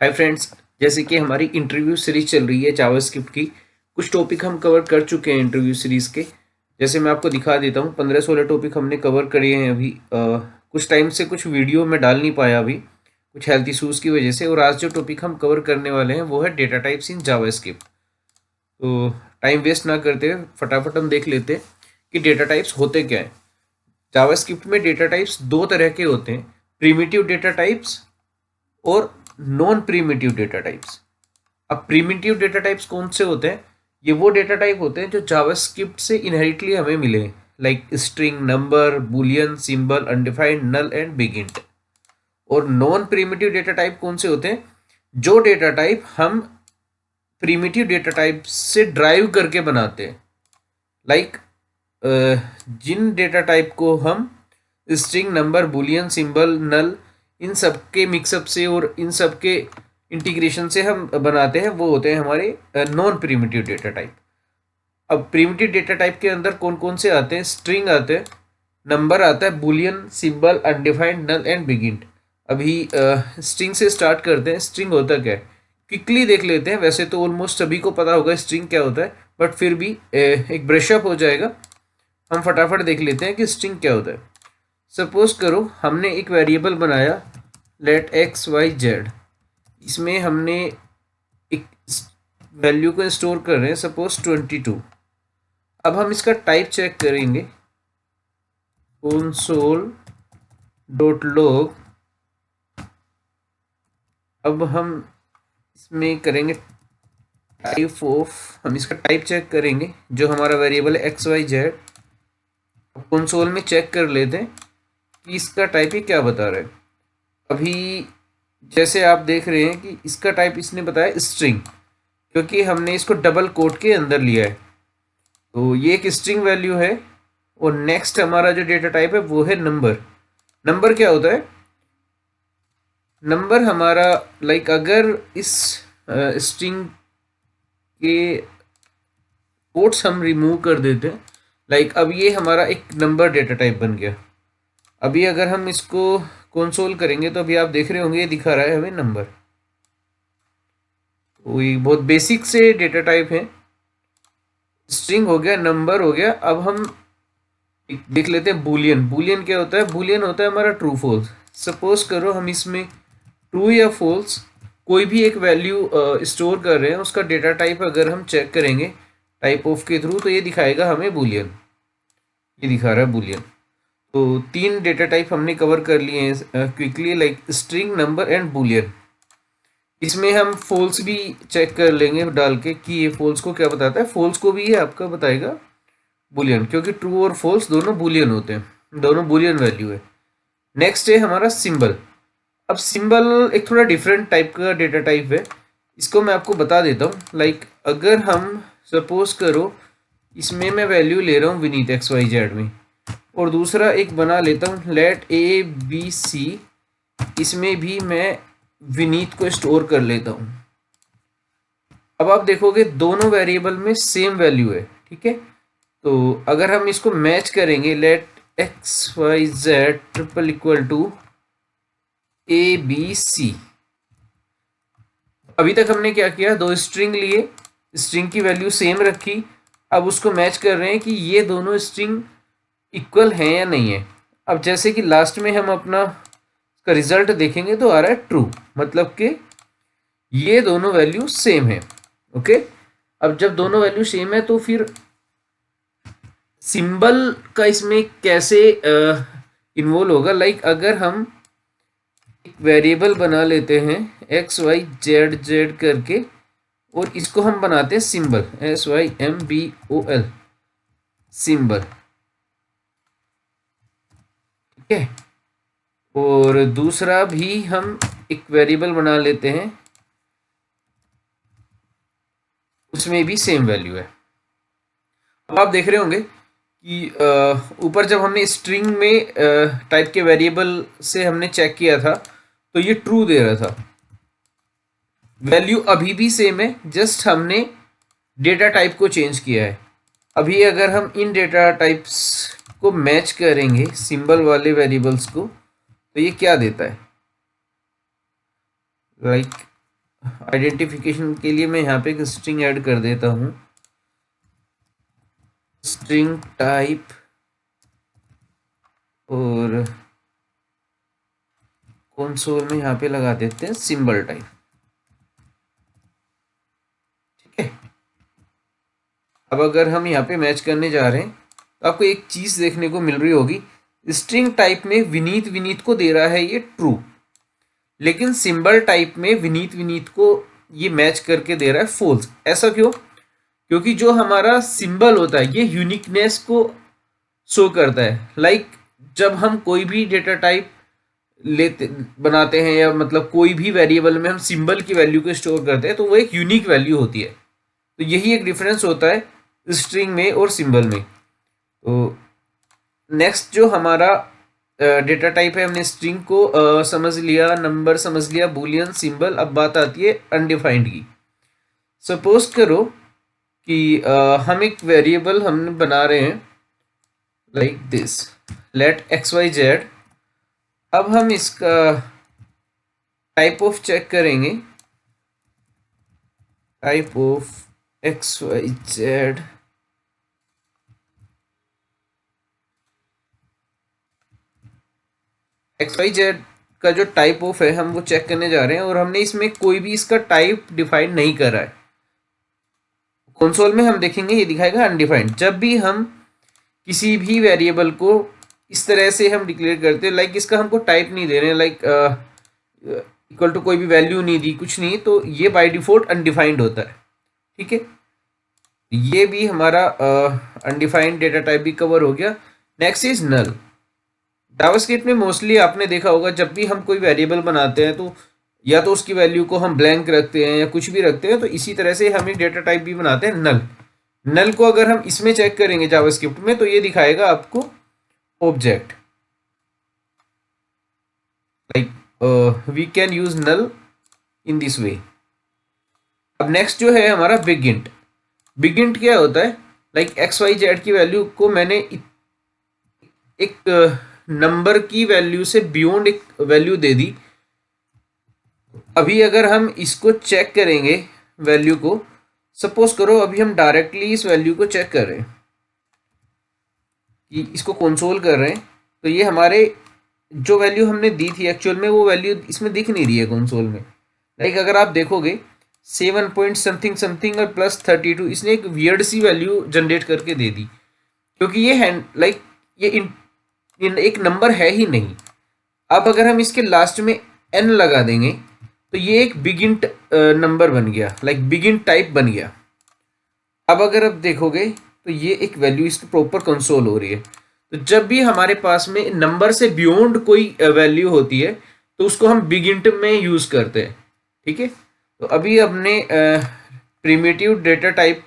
Hi friends, जैसे कि हमारी इंटरव्यू सीरीज चल रही है जावास्क्रिप्ट की। कुछ टॉपिक हम कवर कर चुके हैं इंटरव्यू सीरीज के। जैसे मैं आपको दिखा देता हूँ, 15-16 टॉपिक हमने कवर करे हैं अभी। कुछ टाइम से कुछ वीडियो में डाल नहीं पाया अभी, कुछ हेल्थ इशूज़ की वजह से। और आज जो टॉपिक हम कवर करने वाले हैं वो है डेटा टाइप्स इन जावास्क्रिप्ट। तो टाइम वेस्ट ना करते हुए फटाफट हम देख लेते हैं कि डेटा टाइप्स होते क्या हैं। जावास्क्रिप्ट में डेटा टाइप्स दो तरह के होते हैं, प्रिमिटिव डेटा टाइप्स और नॉन प्रिमिटिव डेटा टाइप्स। अब प्रिमिटिव डेटा टाइप्स कौन से होते हैं? ये वो डेटा टाइप होते हैं जो जावास्क्रिप्ट से इनहेरिटली हमें मिले, like string, number, boolean, symbol, undefined, null and big int. और नॉन प्रिमिटिव डेटा टाइप कौन से होते हैं? जो डेटा टाइप हम प्रिमिटिव डेटा टाइप से ड्राइव करके बनाते हैं, लाइक जिन डेटा टाइप को हम string, number, boolean, symbol, null, इन सब के मिक्सअप से और इन सब के इंटीग्रेशन से हम बनाते हैं, वो होते हैं हमारे नॉन प्रिमिटिव डेटा टाइप। अब प्रिमिटिव डेटा टाइप के अंदर कौन कौन से आते हैं? स्ट्रिंग आते हैं, नंबर आता है, boolean, symbol, undefined, null and big int. अभी स्ट्रिंग से स्टार्ट करते हैं। स्ट्रिंग होता क्या है, क्विकली देख लेते हैं। वैसे तो ऑलमोस्ट सभी को पता होगा स्ट्रिंग क्या होता है, बट फिर भी एक ब्रशअप हो जाएगा। हम फटाफट देख लेते हैं कि स्ट्रिंग क्या होता है। सपोज करो हमने एक वेरिएबल बनाया, लेट एक्स वाई जेड। इसमें हमने एक वैल्यू को स्टोर कर रहे हैं, सपोज 22। अब हम इसका टाइप चेक करेंगे, console डॉट लॉग। अब हम इसमें करेंगे टाइप ऑफ, हम इसका टाइप चेक करेंगे जो हमारा वेरिएबल है एक्स वाई जेड। कंसोल में चेक कर लेते हैं कि इसका टाइप ही क्या बता रहा है। अभी जैसे आप देख रहे हैं कि इसका टाइप इसने बताया स्ट्रिंग, क्योंकि हमने इसको डबल कोट के अंदर लिया है, तो ये एक स्ट्रिंग वैल्यू है। और नेक्स्ट हमारा जो डेटा टाइप है वो है नंबर। नंबर क्या होता है? नंबर हमारा, लाइक अगर इस स्ट्रिंग के कोट्स हम रिमूव कर देते हैं, लाइक अब ये हमारा एक नंबर डेटा टाइप बन गया। अभी अगर हम इसको कंसोल करेंगे तो अभी आप देख रहे होंगे ये दिखा रहा है हमें नंबर। तो ये बहुत बेसिक से डेटा टाइप है। स्ट्रिंग हो गया, नंबर हो गया। अब हम देख लेते हैं बुलियन। बुलियन क्या होता है? बुलियन होता है हमारा ट्रू फॉल्स। सपोज करो हम इसमें ट्रू या फॉल्स कोई भी एक वैल्यू स्टोर कर रहे हैं, उसका डेटा टाइप अगर हम चेक करेंगे टाइप ऑफ के थ्रू, तो ये दिखाएगा हमें बुलियन। ये दिखा रहा है बुलियन। तो तीन डेटा टाइप हमने कवर कर लिए हैं quickly, like string, number and Boolean. इसमें हम फॉल्स भी चेक कर लेंगे डाल के कि ये फॉल्स को क्या बताता है। फॉल्स को भी ये आपका बताएगा बुलियन, क्योंकि ट्रू और फॉल्स दोनों बुलियन होते हैं, दोनों बुलियन वैल्यू है। नेक्स्ट है हमारा सिंबल। अब सिंबल एक थोड़ा डिफरेंट टाइप का डेटा टाइप है, इसको मैं आपको बता देता हूँ। लाइक अगर हम सपोज करो इसमें मैं वैल्यू ले रहा हूँ विनीत एक्स वाई जेड में, और दूसरा एक बना लेता हूँ लेट ए बी सी, इसमें भी मैं विनीत को स्टोर कर लेता हूँ। अब आप देखोगे दोनों वेरिएबल में सेम वैल्यू है, ठीक है। तो अगर हम इसको मैच करेंगे, let X Y Z triple equal to A B C. अभी तक हमने क्या किया, दो स्ट्रिंग लिए, स्ट्रिंग की वैल्यू सेम रखी। अब उसको मैच कर रहे हैं कि ये दोनों स्ट्रिंग इक्वल हैं या नहीं है। अब जैसे कि लास्ट में हम अपना का रिजल्ट देखेंगे तो आ रहा है ट्रू, मतलब कि ये दोनों वैल्यू सेम है। ओके, अब जब दोनों वैल्यू सेम है तो फिर सिंबल का इसमें कैसे इन्वॉल्व होगा। लाइक अगर हम एक वेरिएबल बना लेते हैं एक्स वाई जेड जेड करके, और इसको हम बनाते हैं symbol, S Y M B O L, symbol, ठीक है। और दूसरा भी हम एक वेरिएबल बना लेते हैं, उसमें भी सेम वैल्यू है। अब आप देख रहे होंगे कि ऊपर जब हमने स्ट्रिंग में टाइप के वेरिएबल से हमने चेक किया था तो ये ट्रू दे रहा था, वैल्यू अभी भी सेम है, जस्ट हमने डेटा टाइप को चेंज किया है। अभी अगर हम इन डेटा टाइप्स को मैच करेंगे सिंबल वाले वेरिएबल्स को, तो ये क्या देता है, लाइक आइडेंटिफिकेशन के लिए मैं यहाँ पे एक स्ट्रिंग ऐड कर देता हूँ, स्ट्रिंग टाइप, और कंसोल में यहाँ पे लगा देते हैं सिंबल टाइप। ठीक है, अब अगर हम यहाँ पे मैच करने जा रहे हैं तो आपको एक चीज देखने को मिल रही होगी, स्ट्रिंग टाइप में विनीत विनीत को दे रहा है ये ट्रू, लेकिन सिंबल टाइप में विनीत विनीत को ये मैच करके दे रहा है फॉल्स। ऐसा क्यों? क्योंकि जो हमारा सिंबल होता है ये यूनिकनेस को शो करता है। लाइक जब हम कोई भी डेटा टाइप लेते बनाते हैं, या मतलब कोई भी वेरिएबल में हम सिंबल की वैल्यू को स्टोर करते हैं, तो वो एक यूनिक वैल्यू होती है। तो यही एक डिफरेंस होता है स्ट्रिंग में और सिंबल में। तो नेक्स्ट जो हमारा डेटा टाइप है, हमने स्ट्रिंग को समझ लिया, नंबर समझ लिया, बूलियन, सिंबल। अब बात आती है अनडिफाइंड की। सपोज करो कि हम एक वेरिएबल हम बना रहे हैं like this, let X Y Z. अब हम इसका टाइप ऑफ चेक करेंगे, type of X Y Z, X Y Z का जो टाइप ऑफ है हम वो चेक करने जा रहे हैं, और हमने इसमें कोई भी इसका टाइप डिफाइन नहीं करा है। कंसोल में हम देखेंगे ये दिखाएगा अनडिफाइंड। जब भी हम किसी भी वेरिएबल को इस तरह से हम डिक्लेयर करते हैं, लाइक इसका हमको टाइप नहीं दे रहे हैं, लाइक इक्वल टू कोई भी वैल्यू नहीं दी, कुछ नहीं, तो ये बाय डिफॉल्ट अनडिफाइंड होता है। ठीक है, ये भी हमारा अनडिफाइंड डेटा टाइप भी कवर हो गया। Next is null. जावास्क्रिप्ट में मोस्टली आपने देखा होगा, जब भी हम कोई वेरिएबल बनाते हैं तो या तो उसकी वैल्यू को हम ब्लैंक रखते हैं या कुछ भी रखते हैं, तो इसी तरह से हम एक डेटा टाइप भी बनाते हैं नल। नल को अगर हम इसमें चेक करेंगे जावास्क्रिप्ट में, तो ये दिखाएगा आपको object, like we can use null in this way. अब नेक्स्ट जो है हमारा बिगिंट। बिगिंट क्या होता है? लाइक एक्स वाई जेड की वैल्यू को मैंने एक नंबर की वैल्यू से बियॉन्ड एक वैल्यू दे दी। अभी अगर हम इसको चेक करेंगे वैल्यू को, सपोज करो अभी हम डायरेक्टली इस वैल्यू को चेक कर रहे हैं, कि इसको कंसोल कर रहे हैं, तो ये हमारे जो वैल्यू हमने दी थी एक्चुअल में, वो वैल्यू इसमें दिख नहीं रही है कंसोल में। लाइक अगर आप देखोगे 7 पॉइंट समथिंग समथिंग और प्लस 32, इसने एक वियर्ड सी वैल्यू जनरेट करके दे दी, क्योंकि ये है लाइक ये एक नंबर है ही नहीं। अब अगर हम इसके लास्ट में n लगा देंगे, तो ये एक बिगिंट नंबर बन गया, लाइक बिगिंट टाइप बन गया। अब अगर आप देखोगे तो ये एक वैल्यू इसकी प्रॉपर कंसोल हो रही है। तो जब भी हमारे पास में नंबर से बियॉन्ड कोई वैल्यू होती है, तो उसको हम बिगिंट में यूज करते हैं। ठीक है, तो अभी हमने प्रिमिटिव डेटा टाइप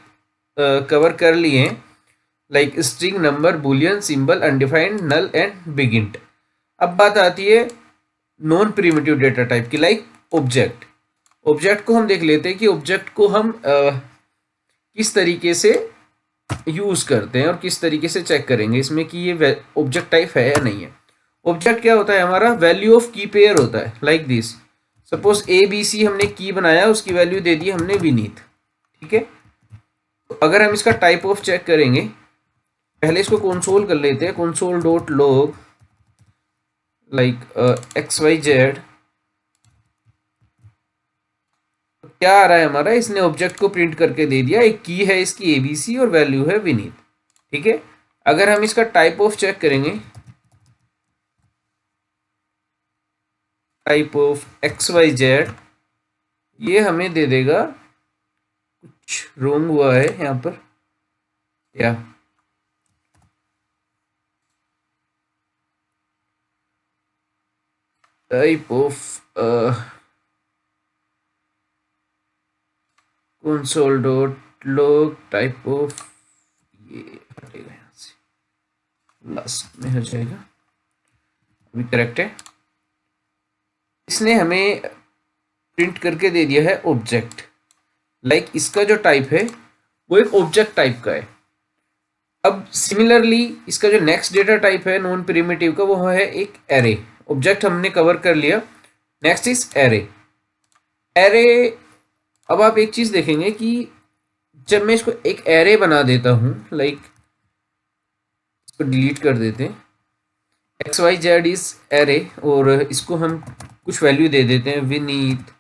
कवर कर लिए हैं, like string, number, boolean, symbol, undefined, null and bigint. अब बात आती है नॉन प्रिमिटिव डेटा टाइप की, लाइक ऑब्जेक्ट। ऑब्जेक्ट को हम देख लेते हैं कि ऑब्जेक्ट को हम किस तरीके से यूज करते हैं और किस तरीके से चेक करेंगे इसमें कि ये ऑब्जेक्ट टाइप है या नहीं है। ऑब्जेक्ट क्या होता है? हमारा वैल्यू ऑफ की पेयर होता है, like this. Suppose A B C हमने की बनाया, उसकी वैल्यू दे दी हमने विनीत। ठीक है, तो अगर हम इसका टाइप ऑफ चेक करेंगे, पहले इसको कंसोल कर लेते हैं, console dot log like X Y Z. क्या आ रहा है हमारा? इसने ऑब्जेक्ट को प्रिंट करके दे दिया, एक की है इसकी एबीसी और वैल्यू है विनीत। ठीक है, अगर हम इसका टाइप ऑफ चेक करेंगे, type of X Y Z, ये हमें दे देगा, कुछ रॉन्ग हुआ है यहाँ पर या type of console dot log type of, ये हटेगा यहाँ से, लास्ट में हो जाएगा। अभी करेक्ट है। इसने हमें प्रिंट करके दे दिया है ऑब्जेक्ट, लाइक इसका जो टाइप है वो एक ऑब्जेक्ट टाइप का है। अब सिमिलरली इसका जो नेक्स्ट डेटा टाइप है नॉन प्रिमिटिव का, वो है एक एरे। ऑब्जेक्ट हमने कवर कर लिया, नेक्स्ट इज एरे। एरे अब आप एक चीज़ देखेंगे कि जब मैं इसको एक एरे बना देता हूँ, लाइक इसको डिलीट कर देते हैं, X Y Z is array, और इसको हम कुछ वैल्यू दे देते हैं, विनीत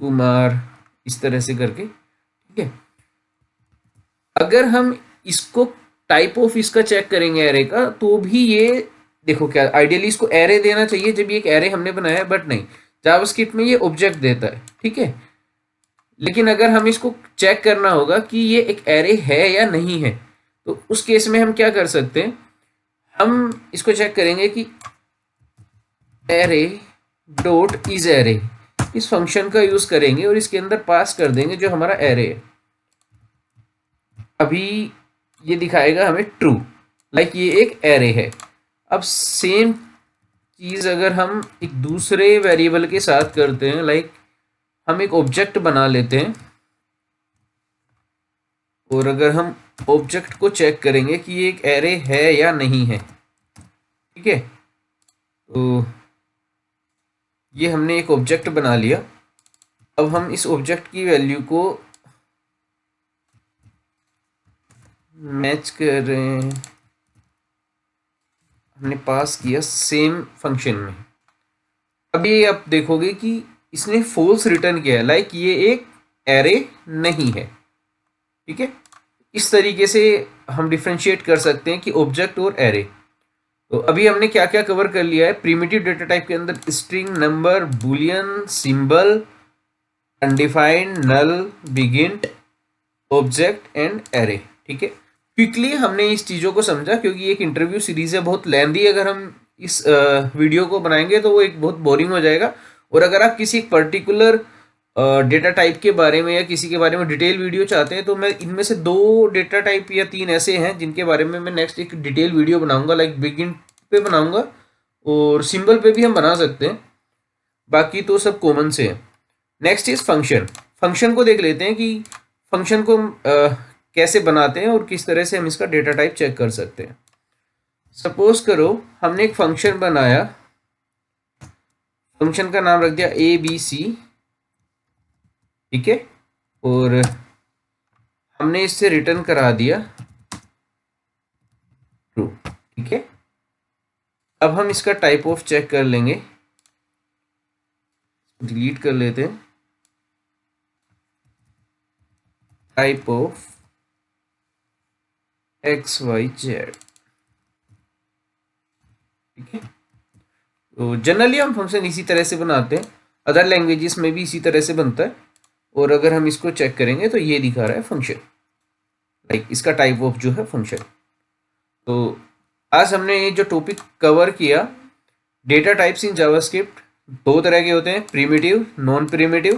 कुमार, इस तरह से करके, ठीक है। अगर हम इसको टाइप ऑफ इसका चेक करेंगे एरे का, तो भी ये देखो क्या, आइडियली इसको एरे देना चाहिए जब ये एक एरे हमने बनाया है, बट नहीं, जावास्क्रिप्ट में ये ऑब्जेक्ट देता है, ठीक है। लेकिन अगर हम इसको चेक करना होगा कि ये एक एरे है या नहीं है, तो उस केस में हम क्या कर सकते हैं, हम इसको चेक करेंगे कि एरे डॉट इज एरे, इस फंक्शन का यूज करेंगे और इसके अंदर पास कर देंगे जो हमारा एरे है। अभी ये दिखाएगा हमें ट्रू, लाइक ये एक एरे है। अब सेम चीज अगर हम एक दूसरे वेरिएबल के साथ करते हैं, लाइक हम एक ऑब्जेक्ट बना लेते हैं, और अगर हम ऑब्जेक्ट को चेक करेंगे कि ये एक एरे है या नहीं है, ठीक है। तो ये हमने एक ऑब्जेक्ट बना लिया। अब हम इस ऑब्जेक्ट की वैल्यू को मैच कर रहे हैं, हमने पास किया सेम फंक्शन में। अभी आप देखोगे कि इसने फॉल्स रिटर्न किया है, लाइक ये एक एरे नहीं है, ठीक है। इस तरीके से हम डिफ्रेंशिएट कर सकते हैं कि ऑब्जेक्ट और एरे। तो अभी हमने क्या क्या कवर कर लिया है, प्रिमिटिव डेटा टाइप के अंदर string, number, boolean, symbol, undefined, null, bigint, object and array, ठीक है। क्विकली हमने इस चीज़ों को समझा, क्योंकि एक इंटरव्यू सीरीज है बहुत लेंदी, अगर हम इस वीडियो को बनाएंगे तो वो एक बहुत बोरिंग हो जाएगा। और अगर आप किसी पर्टिकुलर डेटा टाइप के बारे में या किसी के बारे में डिटेल वीडियो चाहते हैं, तो मैं इनमें से 2 डेटा टाइप या 3 ऐसे हैं जिनके बारे में मैं नेक्स्ट एक डिटेल वीडियो बनाऊंगा, लाइक बिगिन पे बनाऊंगा, और सिंबल पे भी हम बना सकते हैं, बाकी तो सब कॉमन से हैं। Next is function. फंक्शन को देख लेते हैं कि फंक्शन को कैसे बनाते हैं और किस तरह से हम इसका डेटा टाइप चेक कर सकते हैं। सपोज करो हमने एक फंक्शन बनाया, फंक्शन का नाम रख दिया ABC, ठीक है, और हमने इससे रिटर्न करा दिया ट्रू, ठीक है। अब हम इसका टाइप ऑफ चेक कर लेंगे, डिलीट कर लेते हैं, टाइप ऑफ XYZ, ठीक है। तो जनरली हम फंक्शन इसी तरह से बनाते हैं, अदर लैंग्वेजेस में भी इसी तरह से बनता है। और अगर हम इसको चेक करेंगे तो ये दिखा रहा है फंक्शन, लाइक इसका टाइप ऑफ जो है फंक्शन। तो आज हमने ये जो टॉपिक कवर किया, डेटा टाइप्स इन जावास्क्रिप्ट 2 तरह के होते हैं, प्रिमिटिव, नॉन प्रिमिटिव।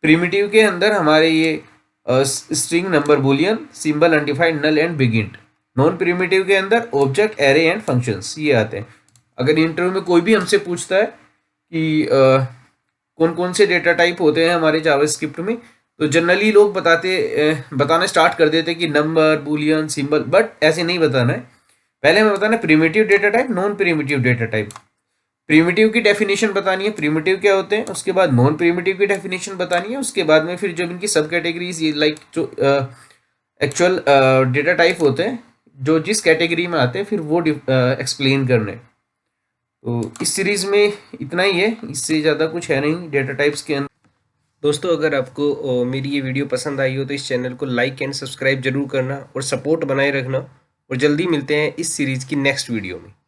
प्रिमिटिव के अंदर हमारे ये string, number, boolean, symbol, undefined, null and bigint. Non primitive के अंदर ऑब्जेक्ट, एरे एंड फंक्शंस, ये आते हैं। अगर इंटरव्यू में कोई भी हमसे पूछता है कि कौन कौन से डेटा टाइप होते हैं हमारे जावास्क्रिप्ट में, तो जनरली लोग बताना स्टार्ट कर देते हैं कि नंबर, बुलियन, सिंबल, बट ऐसे नहीं बताना है। पहले हमें बताना है primitive data type, non primitive data type. Primitive की डेफिनेशन बतानी है, प्रिमिटिव क्या होते हैं, उसके बाद नॉन प्रिमिटिव की डेफिनेशन बतानी है, उसके बाद में फिर जब इनकी सब कैटेगरीज, ये लाइक जो एक्चुअल डेटा टाइप होते हैं जो जिस कैटेगरी में आते हैं, फिर वो एक्सप्लेन करने। तो इस सीरीज़ में इतना ही है, इससे ज़्यादा कुछ है नहीं डेटा टाइप्स के अंदर। दोस्तों, अगर आपको मेरी ये वीडियो पसंद आई हो तो इस चैनल को लाइक एंड सब्सक्राइब जरूर करना और सपोर्ट बनाए रखना, और जल्दी मिलते हैं इस सीरीज़ की नेक्स्ट वीडियो में।